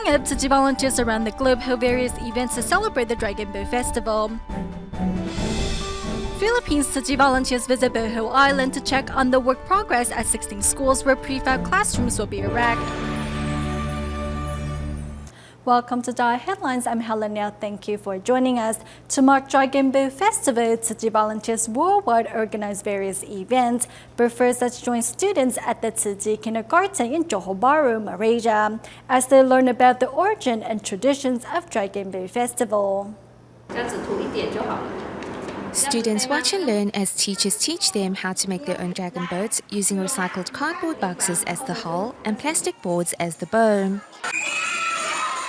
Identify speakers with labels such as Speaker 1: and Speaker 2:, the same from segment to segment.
Speaker 1: Coming up, Tzu Chi volunteers around the globe hold various events to celebrate the Dragon Boat Festival. Philippines Tzu Chi volunteers visit Bohol Island to check on the work progress at 16 schools where prefab classrooms will be erected. Welcome to DaAi Headlines. I'm Helen Liao. Thank you for joining us. To mark Dragon Boat Festival, Tzu Chi volunteers worldwide organize various events. But first, let's join students at the Tzu Chi Kindergarten in Johor Bahru, Malaysia, as they learn about the origin and traditions of Dragon Boat Festival.
Speaker 2: Students watch and learn as teachers teach them how to make their own dragon boats using recycled cardboard boxes as the hull and plastic boards as the bow.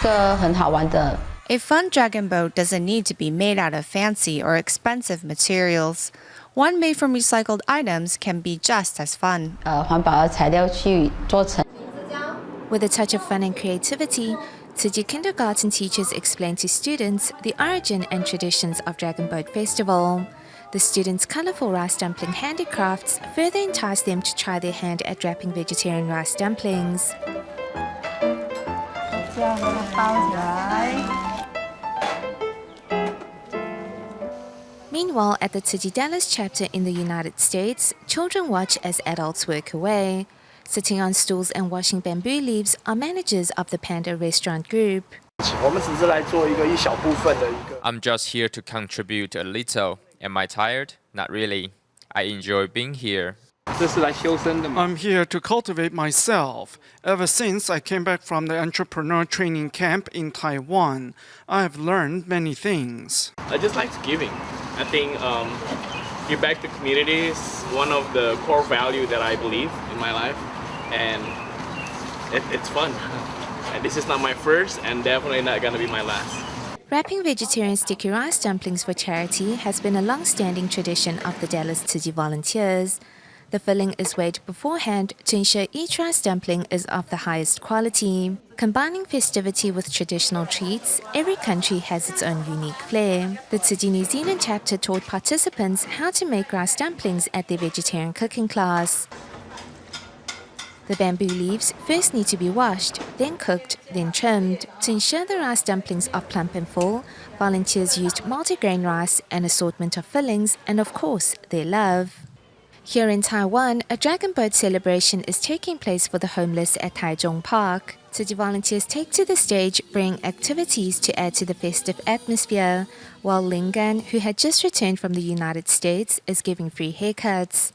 Speaker 3: A fun dragon boat doesn't need to be made out of fancy or expensive materials. One made from recycled items can be just as fun.
Speaker 2: With a touch of fun and creativity, Tzu Chi kindergarten teachers explain to students the origin and traditions of Dragon Boat Festival. The students' colorful rice dumpling handicrafts further entice them to try their hand at wrapping vegetarian rice dumplings. Meanwhile, at the Tzu Chi Dallas chapter in the United States, children watch as adults work away. Sitting on stools and washing bamboo leaves are managers of the Panda restaurant group.
Speaker 4: I'm just here to contribute a little. Am I tired? Not really. I enjoy being here.
Speaker 5: I'm here to cultivate myself. Ever since I came back from the entrepreneur training camp in Taiwan, I have learned many things.
Speaker 6: I just like giving. I think give back to community is one of the core values that I believe in my life, and it's fun. And this is not my first and definitely not going to be my last.
Speaker 2: Wrapping vegetarian sticky rice dumplings for charity has been a long-standing tradition of the Dallas Tzu Chi volunteers. The filling is weighed beforehand to ensure each rice dumpling is of the highest quality. Combining festivity with traditional treats, every country has its own unique flair. The Tzu Chi New Zealand chapter taught participants how to make rice dumplings at their vegetarian cooking class. The bamboo leaves first need to be washed, then cooked, then trimmed. To ensure the rice dumplings are plump and full, volunteers used multigrain rice, an assortment of fillings, and of course, their love. Here in Taiwan, a dragon boat celebration is taking place for the homeless at Taichung Park. Tzu Chi volunteers take to the stage, bring activities to add to the festive atmosphere, while Lingan, who had just returned from the United States, is giving free haircuts.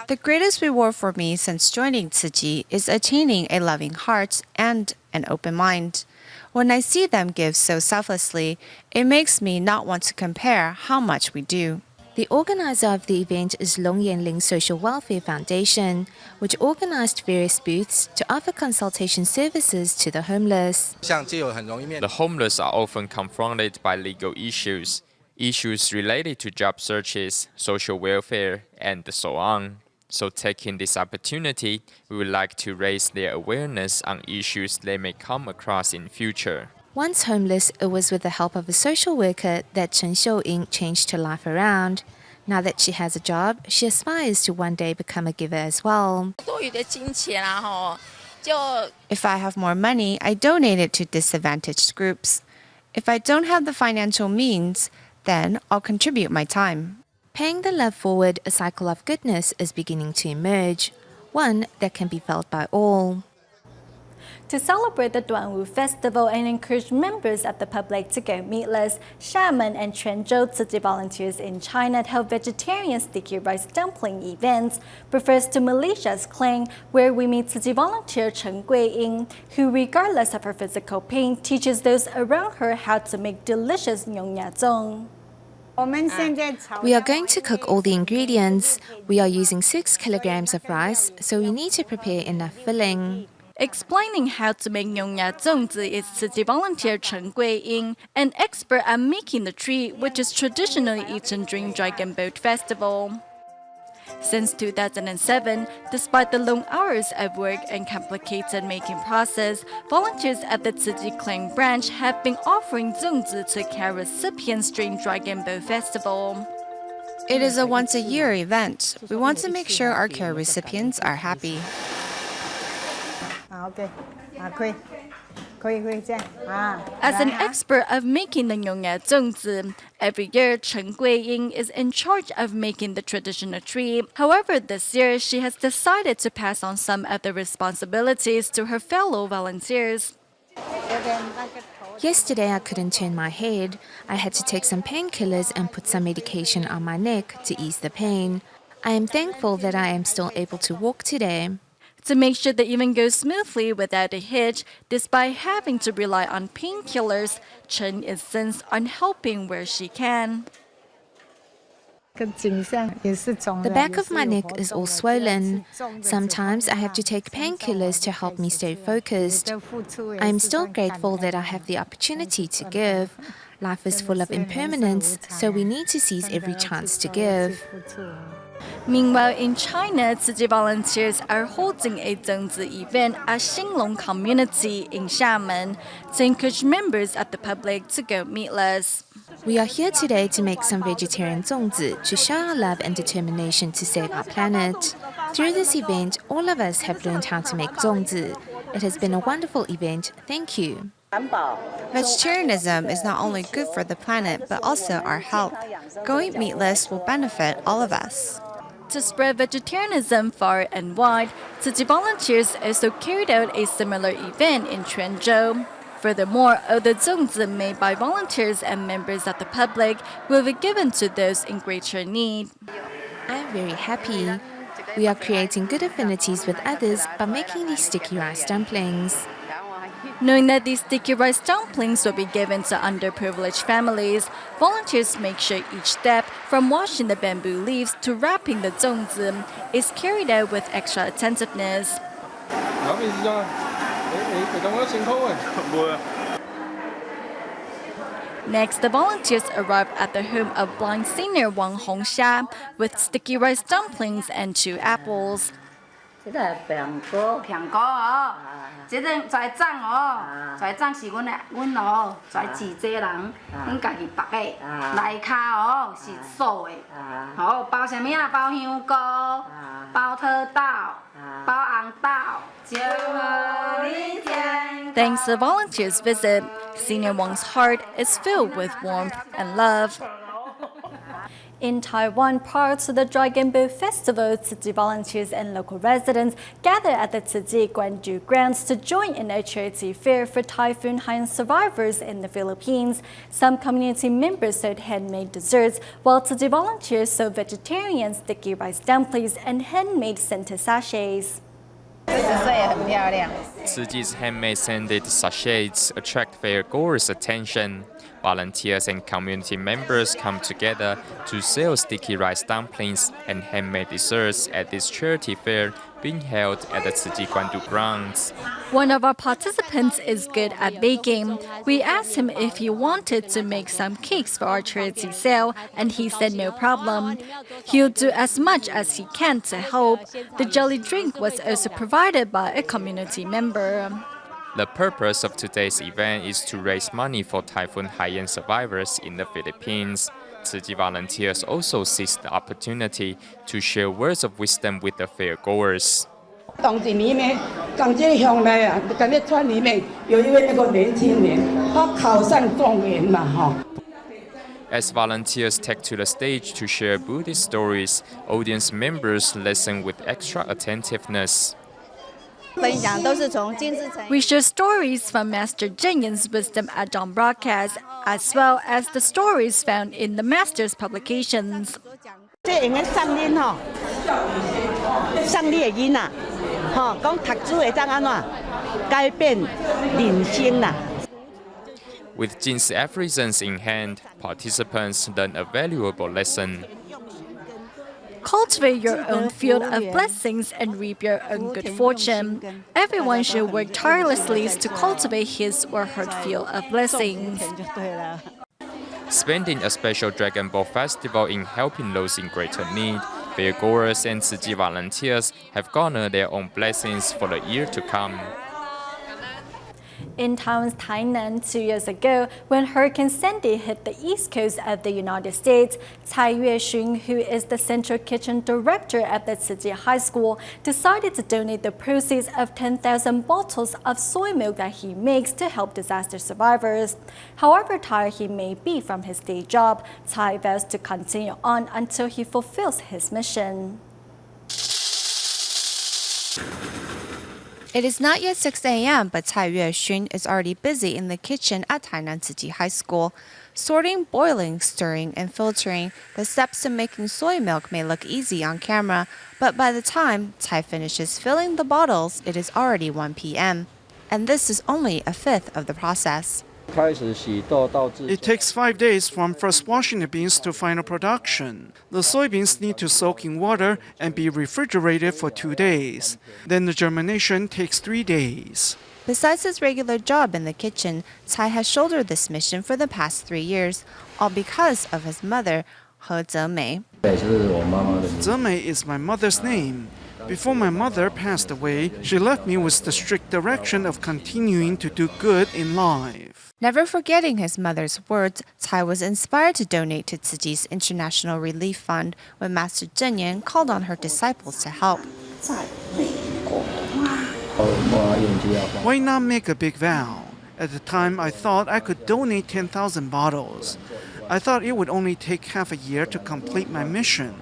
Speaker 3: The greatest reward for me since joining Tzu Chi is attaining a loving heart and an open mind. When I see them give so selflessly, it makes me not want to compare how much we do.
Speaker 2: The organizer of the event is Long Yanling Social Welfare Foundation, which organized various booths to offer consultation services to the homeless.
Speaker 4: The homeless are often confronted by legal issues related to job searches, social welfare, and so on. So taking this opportunity, we would like to raise their awareness on issues they may come across in future.
Speaker 2: Once homeless, it was with the help of a social worker that Chen Xiuying changed her life around. Now that she has a job, she aspires to one day become a giver as well.
Speaker 3: If I have more money, I donate it to disadvantaged groups. If I don't have the financial means, then I'll contribute my time.
Speaker 2: Paying the love forward, a cycle of goodness is beginning to emerge, one that can be felt by all.
Speaker 1: To celebrate the Duanwu Festival and encourage members of the public to go meatless, Xiamen and Quanzhou Tzu Chi volunteers in China held vegetarian sticky rice dumpling events. But first to Malaysia's Klang, where we meet Tzu Chi volunteer Chen Guiying, who regardless of her physical pain, teaches those around her how to make delicious Nyonya zong.
Speaker 2: We are going to cook all the ingredients. We are using 6 kilograms of rice, so we need to prepare enough filling.
Speaker 1: Explaining how to make Nyonya zongzi is Tzu Chi volunteer Chen Guiying, an expert at making the treat, which is traditionally eaten during Dragon Boat Festival. Since 2007, despite the long hours of work and complicated making process, volunteers at the Tzu Chi Klang branch have been offering zongzi to care recipients during Dragon Boat Festival.
Speaker 3: It is a once-a-year event. We want to make sure our care recipients are happy.
Speaker 1: As an expert of making the Nyonya zongzi, every year Chen Guiying is in charge of making the traditional tree. However, this year she has decided to pass on some of the responsibilities to her fellow volunteers.
Speaker 2: Yesterday I couldn't turn my head. I had to take some painkillers and put some medication on my neck to ease the pain. I am thankful that I am still able to walk today.
Speaker 1: To make sure the event goes smoothly without a hitch, despite having to rely on painkillers, Chen insists on helping where she can.
Speaker 2: The back of my neck is all swollen. Sometimes I have to take painkillers to help me stay focused. I am still grateful that I have the opportunity to give. Life is full of impermanence, so we need to seize every chance to give.
Speaker 1: Meanwhile, in China, Tzu Chi volunteers are holding a zongzi event at Xinglong community in Xiamen to encourage members of the public to go meatless.
Speaker 2: We are here today to make some vegetarian zongzi to show our love and determination to save our planet. Through this event, all of us have learned how to make zongzi. It has been a wonderful event. Thank you.
Speaker 3: Vegetarianism is not only good for the planet, but also our health. Going meatless will benefit all of us.
Speaker 1: To spread vegetarianism far and wide, Tzu Chi volunteers also carried out a similar event in Quanzhou. Furthermore, all the zongzi made by volunteers and members of the public will be given to those in greater need.
Speaker 2: I am very happy. We are creating good affinities with others by making these sticky rice dumplings.
Speaker 1: Knowing that these sticky rice dumplings will be given to underprivileged families, volunteers make sure each step, from washing the bamboo leaves to wrapping the zongzi, is carried out with extra attentiveness. Next, the volunteers arrived at the home of blind singer Wang Hongxia with sticky rice dumplings and 2 apples.
Speaker 7: 这个平糕哦，这种跩掌哦，跩掌是阮自济人，阮家己拔的，内骹哦是素的，好包啥物啊？包香菇，包土豆，包红豆，祝贺你天。
Speaker 1: Thanks to the volunteers' visit, Senior Wang's heart is filled with warmth and love. In Taiwan, prior to the Dragon Boat Festival, Tzu Chi volunteers and local residents gather at the Tzu Chi Guanju grounds to join in a charity fair for Typhoon Haiyan survivors in the Philippines. Some community members sold handmade desserts, while Tzu Chi volunteers sold vegetarian sticky rice dumplings and handmade scented sachets.
Speaker 4: Tzu Chi's handmade scented sachets attract fairgoers' attention. Volunteers and community members come together to sell sticky rice dumplings and handmade desserts at this charity fair being held at the Tzu Chi Guanju grounds.
Speaker 1: One of our participants is good at baking. We asked him if he wanted to make some cakes for our charity sale, and he said no problem. He'll do as much as he can to help. The jelly drink was also provided by a community member.
Speaker 4: The purpose of today's event is to raise money for Typhoon Haiyan survivors in the Philippines. Tzu Chi volunteers also seized the opportunity to share words of wisdom with the fairgoers.
Speaker 8: 当年呢，讲这乡内啊，讲这村里面有一位那个年轻人，他考上状元嘛，哈。
Speaker 4: As volunteers take to the stage to share Buddhist stories, audience members listen with extra attentiveness.
Speaker 1: We share stories from Master Zhenyan's wisdom at dawn broadcast, as well as the stories found in the Master's publications.
Speaker 9: 这用个送恁吼，送你的囡仔，吼，讲读书会当安怎改变人生啦。
Speaker 4: With Jin's aphorisms in hand, participants learn a valuable lesson.
Speaker 1: Cultivate your own field of blessings and reap your own good fortune. Everyone should work tirelessly to cultivate his or her field of blessings.
Speaker 4: Spending a special Dragon Ball festival in helping those in greater need, fairgoers and Tzu Chi volunteers have garnered their own blessings for the year to come.
Speaker 1: In Taiwan's Tainan 2 years ago, when Hurricane Sandy hit the east coast of the United States, Cai Yue-shun, who is the central kitchen director at the Tzu Chi High School, decided to donate the proceeds of 10,000 bottles of soy milk that he makes to help disaster survivors. However tired he may be from his day job, Cai vows to continue on until he fulfills his mission.
Speaker 3: It is not yet 6 a.m., but Cai Yue-shun is already busy in the kitchen at Tainan Tzu Chi High School. Sorting, boiling, stirring, and filtering, the steps to making soy milk may look easy on camera, but by the time Cai finishes filling the bottles, it is already 1 p.m. And this is only a fifth of the process.
Speaker 5: It takes 5 days from first washing the beans to final production. The soybeans need to soak in water and be refrigerated for 2 days. Then the germination takes 3 days.
Speaker 3: Besides his regular job in the kitchen, Cai has shouldered this mission for the past 3 years, all because of his mother, He Zemei.
Speaker 5: Zemei is my mother's name. Before my mother passed away, she left me with the strict direction of continuing to do good in life.
Speaker 3: Never forgetting his mother's words, Cai was inspired to donate to Tzu Chi's International Relief Fund when Master Nyonya called on her disciples to help.
Speaker 5: Why not make a big vow? At the time, I thought I could donate 10,000 bottles. I thought it would only take half a year to complete my mission.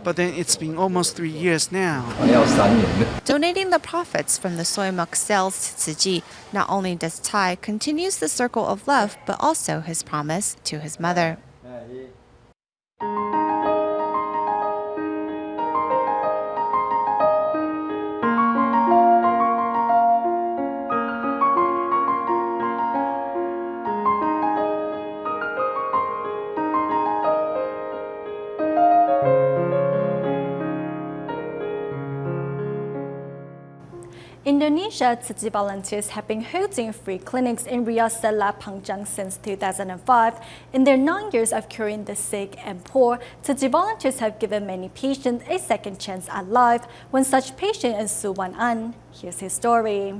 Speaker 5: But then it's been almost 3 years now.
Speaker 3: Donating the profits from the soy milk sales to Tzu Chi, not only does Cai continues the circle of love, but also his promise to his mother.
Speaker 1: Indonesia, Tzu Chi volunteers have been holding free clinics in Riau's Selat Panjang since 2005. In their 9 years of curing the sick and poor, Tzu Chi volunteers have given many patients a second chance at life. One such patient is Su Wan-an. Here's his story.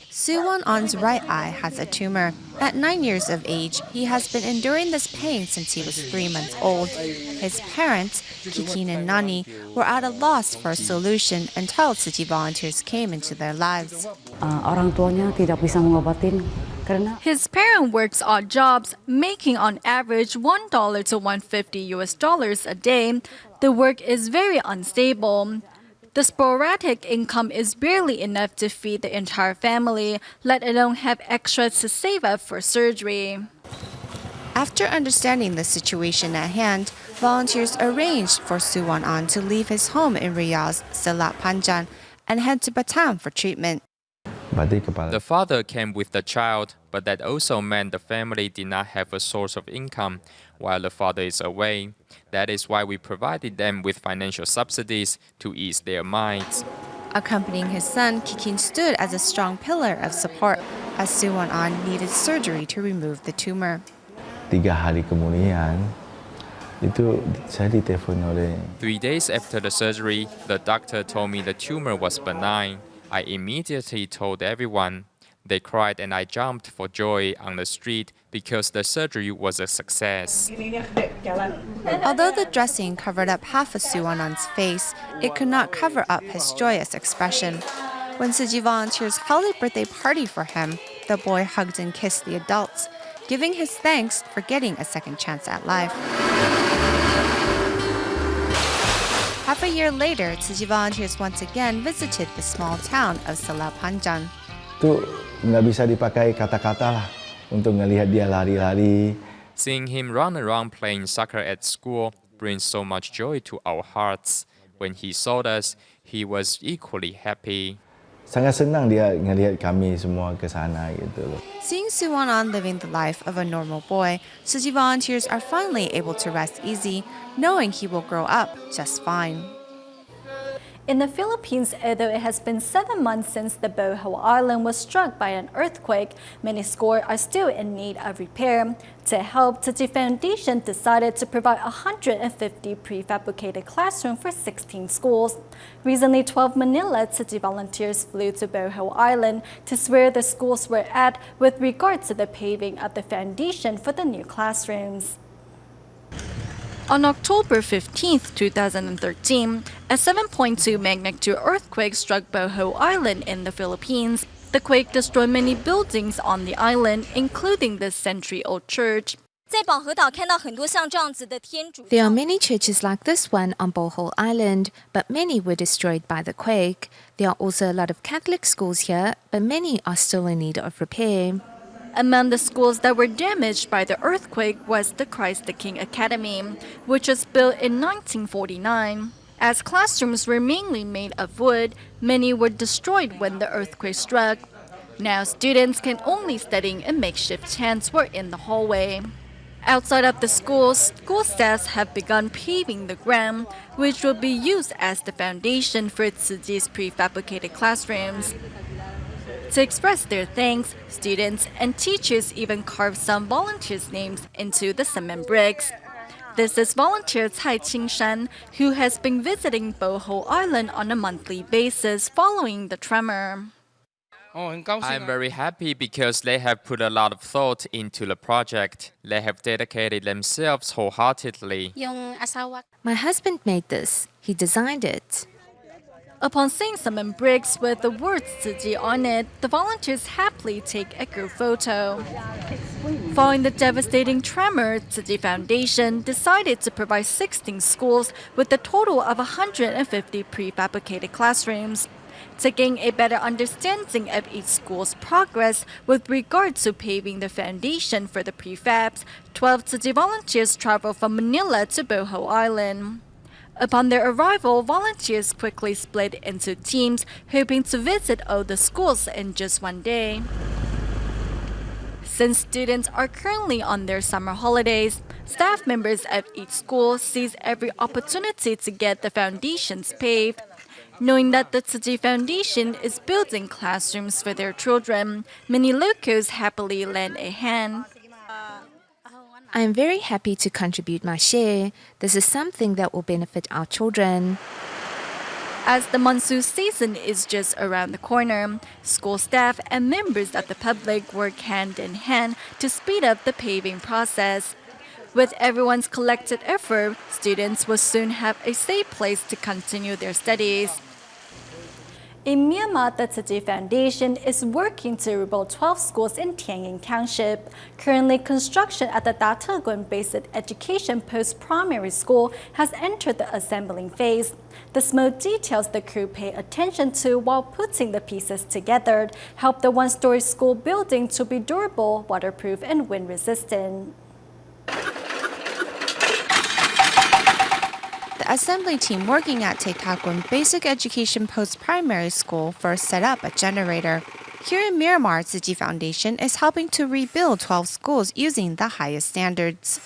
Speaker 3: Su Wan-an's right eye has a tumor. At 9 years of age, he has been enduring this pain since he was 3 months old. His parents, Kikin and Nani, were at a loss for a solution until Tzu Chi volunteers came into their lives.
Speaker 10: Orang tuanya tidak bisa mengobatin karena
Speaker 1: His parent works odd jobs, making on average $1 to $150 a day. The work is very unstable. The sporadic income is barely enough to feed the entire family, let alone have extras to save up for surgery.
Speaker 3: After understanding the situation at hand, volunteers arranged for Su Wan-an to leave his home in Riau's Selat Panjang and head to Batam for treatment.
Speaker 4: The father came with the child, but that also meant the family did not have a source of income while the father is away. That is why we provided them with financial subsidies to ease their minds.
Speaker 3: Accompanying his son, Kikin stood as a strong pillar of support as Su Wan-an needed surgery to remove the tumor.
Speaker 11: 3 hari kemudian, itu saya ditelepon oleh
Speaker 4: 3 days after the surgery, the doctor told me the tumor was benign. I immediately told everyone. They cried and I jumped for joy on the street because the surgery was a success.
Speaker 3: Although the dressing covered up half of Su Wan-an's face, it could not cover up his joyous expression. When Tzu Chi volunteers held a birthday party for him, the boy hugged and kissed the adults, giving his thanks for getting a second chance at life. Half a year later, Tzu Chi volunteers once again visited the small town of Selat Panjang.
Speaker 11: itu nggak bisa dipakai kata-kata lah untuk ngelihat dia lari-lari.
Speaker 4: Seeing him run around playing soccer at school brings so much joy to our hearts. When he saw us, he was equally happy.
Speaker 11: Sangat senang dia ngelihat kami semua ke sana gitu loh.
Speaker 3: Seeing Su Wan-an living the life of a normal boy, Tzu Chi volunteers are finally able to rest easy, knowing he will grow up just fine.
Speaker 1: In the Philippines, although it has been 7 months since the Bohol Island was struck by an earthquake, many schools are still in need of repair. To help, Tzu Chi Foundation decided to provide 150 prefabricated classrooms for 16 schools. Recently, 12 Manila Tzu Chi volunteers flew to Bohol Island to see where the schools were at with regard to the paving of the foundation for the new classrooms. On October 15, 2013, a 7.2 magnitude earthquake struck Bohol Island in the Philippines. The quake destroyed many buildings on the island, including the century-old church.
Speaker 2: There are many churches like this one on Bohol Island, but many were destroyed by the quake. There are also a lot of Catholic schools here, but many are still in need of repair.
Speaker 1: Among the schools that were damaged by the earthquake was the Christ the King Academy, which was built in 1949. As classrooms were mainly made of wood, many were destroyed when the earthquake struck. Now students can only study in makeshift tents or in the hallway. Outside of the schools, school staffs have begun paving the ground, which will be used as the foundation for Tzu Chi's prefabricated classrooms. To express their thanks, students and teachers even carved some volunteers' names into the cement bricks. This is volunteer Cai Qingshan, who has been visiting Bohol Island on a monthly basis following the tremor.
Speaker 4: I'm very happy because they have put a lot of thought into the project. They have dedicated themselves wholeheartedly.
Speaker 2: My husband made this. He designed it.
Speaker 1: Upon seeing cement bricks with the words Tzu Chi on it, the volunteers happily take a group photo. Following the devastating tremor, Tzu Chi Foundation decided to provide 16 schools with a total of 150 prefabricated classrooms. To gain a better understanding of each school's progress with regard to paving the foundation for the prefabs, 12 Tzu Chi volunteers traveled from Manila to Bohol Island. Upon their arrival, volunteers quickly split into teams, hoping to visit all the schools in just one day. Since students are currently on their summer holidays, staff members of each school seize every opportunity to get the foundations paved. Knowing that the Tzu Chi Foundation is building classrooms for their children, many locals happily lend a hand.
Speaker 2: I am very happy to contribute my share. This is something that will benefit our children.
Speaker 1: As the monsoon season is just around the corner, school staff and members of the public work hand in hand to speed up the paving process. With everyone's collected effort, students will soon have a safe place to continue their studies. In Myanmar, the Tzu Chi Foundation is working to rebuild 12 schools in Tianyin Township. Currently, construction at the Datagun Basic Education Post-Primary School has entered the assembling phase. The small details the crew pay attention to while putting the pieces together help the one-story school building to be durable, waterproof, and wind-resistant.
Speaker 3: The assembly team working at Taiwan Basic Education Post-Primary School first set up a generator. Here in Myanmar, Tzu Chi Foundation is helping to rebuild 12 schools using the highest standards.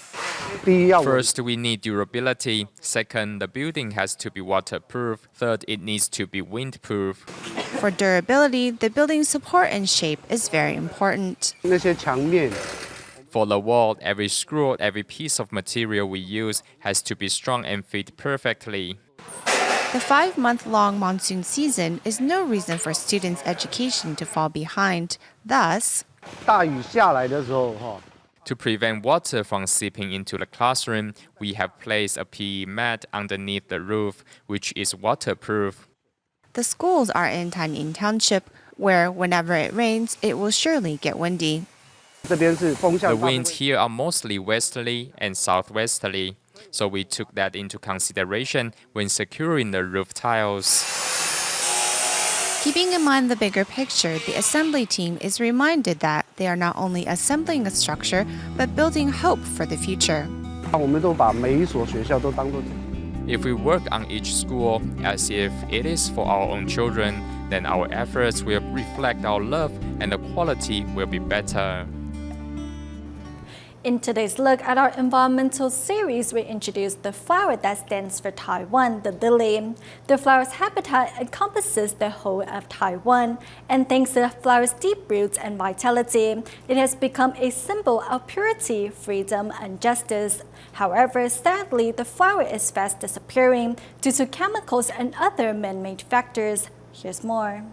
Speaker 4: First, we need durability. Second, the building has to be waterproof. Third, it needs to be windproof.
Speaker 3: For durability, the building's support and shape is very important.
Speaker 4: For the wall, every screw, every piece of material we use has to be strong and fit perfectly.
Speaker 3: The 5-month-long monsoon season is no reason for students' education to fall behind. Thus,
Speaker 4: to prevent water from seeping into the classroom, we have placed a PE mat underneath the roof, which is waterproof.
Speaker 3: The schools are in Taiwan Township, where whenever it rains, it will surely get windy.
Speaker 4: The winds here are mostly westerly and southwesterly, so we took that into consideration when securing the roof tiles.
Speaker 3: Keeping in mind the bigger picture, the assembly team is reminded that they are not only assembling a structure, but building hope for the future.
Speaker 4: If we work on each school as if it is for our own children, then our efforts will reflect our love and the quality will be better.
Speaker 1: In today's look at our environmental series, we introduce the flower that stands for Taiwan, the lily. The flower's habitat encompasses the whole of Taiwan, and thanks to the flower's deep roots and vitality, it has become a symbol of purity, freedom, and justice. However, sadly, the flower is fast disappearing due to chemicals and other man-made factors. Here's more.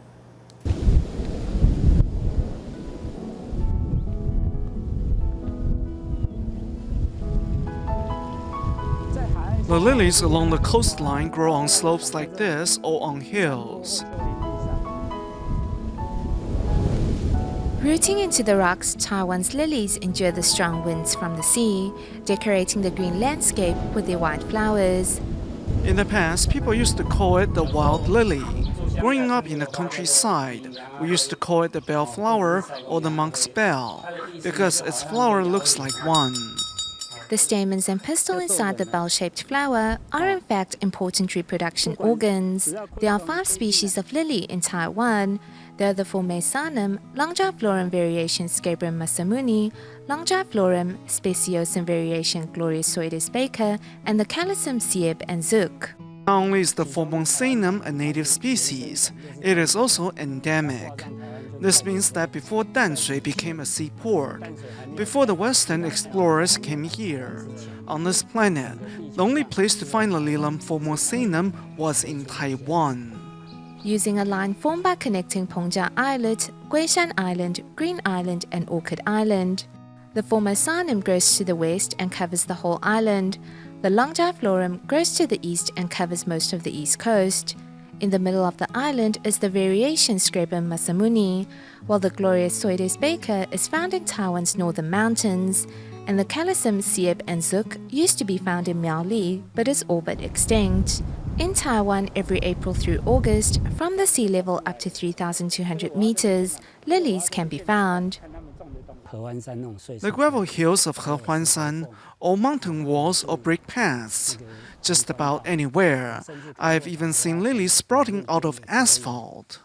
Speaker 5: The lilies along the coastline grow on slopes like this or on hills.
Speaker 2: Rooting into the rocks, Taiwan's lilies endure the strong winds from the sea, decorating the green landscape with their white flowers.
Speaker 5: In the past, people used to call it the wild lily. Growing up in the countryside, we used to call it the bellflower or the monk's bell, because its flower looks like one.
Speaker 2: The stamens and pistil inside the bell-shaped flower are in fact important reproduction organs. There are 5 species of lily in Taiwan. They are the Formosanum, Longiflorum variation Scabrum masamuni, Longiflorum speciosum variation Gloriosoides baker, and the Calisum sieb and zook.
Speaker 5: Not only is the Formosanum a native species, it is also endemic. This means that before Danshui became a seaport, before the Western explorers came here, on this planet, the only place to find the Lilium formosanum was in Taiwan.
Speaker 2: Using a line formed by connecting Pongjia Islet, Guishan Island, Green Island, and Orchid Island, the Formosanum grows to the west and covers the whole island. The Longiflorum grows to the east and covers most of the east coast. In the middle of the island is the variation Scabrum masamuni, while the Gloriosoides baker is found in Taiwan's northern mountains, and the Calisum sieb and zook used to be found in Miaoli but is all but extinct. In Taiwan, every April through August, from the sea level up to 3,200 meters, lilies can be found.
Speaker 5: The gravel hills of Hehuanshan, or mountain walls or brick paths, just about anywhere. I've even seen lilies sprouting out of asphalt.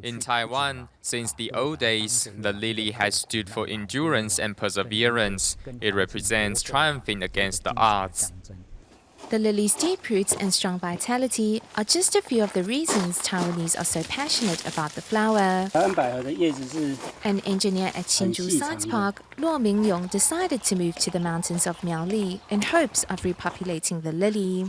Speaker 4: In Taiwan, since the old days, the lily has stood for endurance and perseverance. It represents triumphing against the odds.
Speaker 2: The lily's deep roots and strong vitality are just a few of the reasons Taiwanese are so passionate about the flower. An engineer at Hsinchu Science Park, Luo Mingyong, decided to move to the mountains of Miaoli in hopes of repopulating the lily.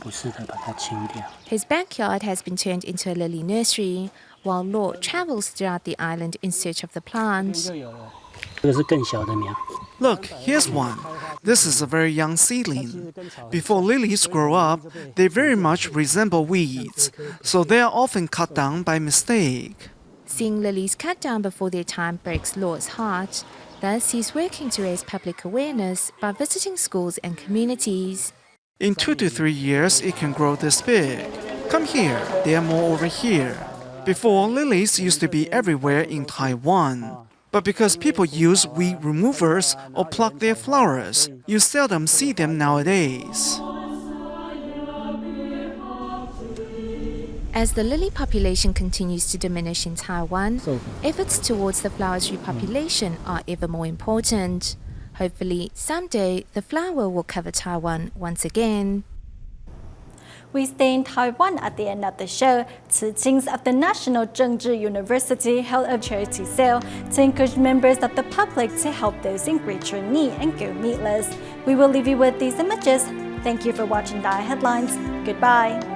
Speaker 2: His backyard has been turned into a lily nursery, while Luo travels throughout the island in search of the plant.
Speaker 5: Look, here's one. This is a very young seedling. Before lilies grow up, they very much resemble weeds, so they are often cut down by mistake.
Speaker 2: Seeing lilies cut down before their time breaks Luo's heart. Thus, he's working to raise public awareness by visiting schools and communities.
Speaker 5: In 2 to 3 years, it can grow this big. Come here, there are more over here. Before, lilies used to be everywhere in Taiwan. But because people use weed removers or pluck their flowers, you seldom see them nowadays.
Speaker 2: As the lily population continues to diminish in Taiwan, efforts towards the flower's repopulation are ever more important. Hopefully, someday, the flower will cover Taiwan once again.
Speaker 1: We stay in Taiwan at the end of the show. Tzu Chi of the National Zhengzhi University held a charity sale to encourage members of the public to help those in greater need and go meatless. We will leave you with these images. Thank you for watching DaAi Headlines. Goodbye.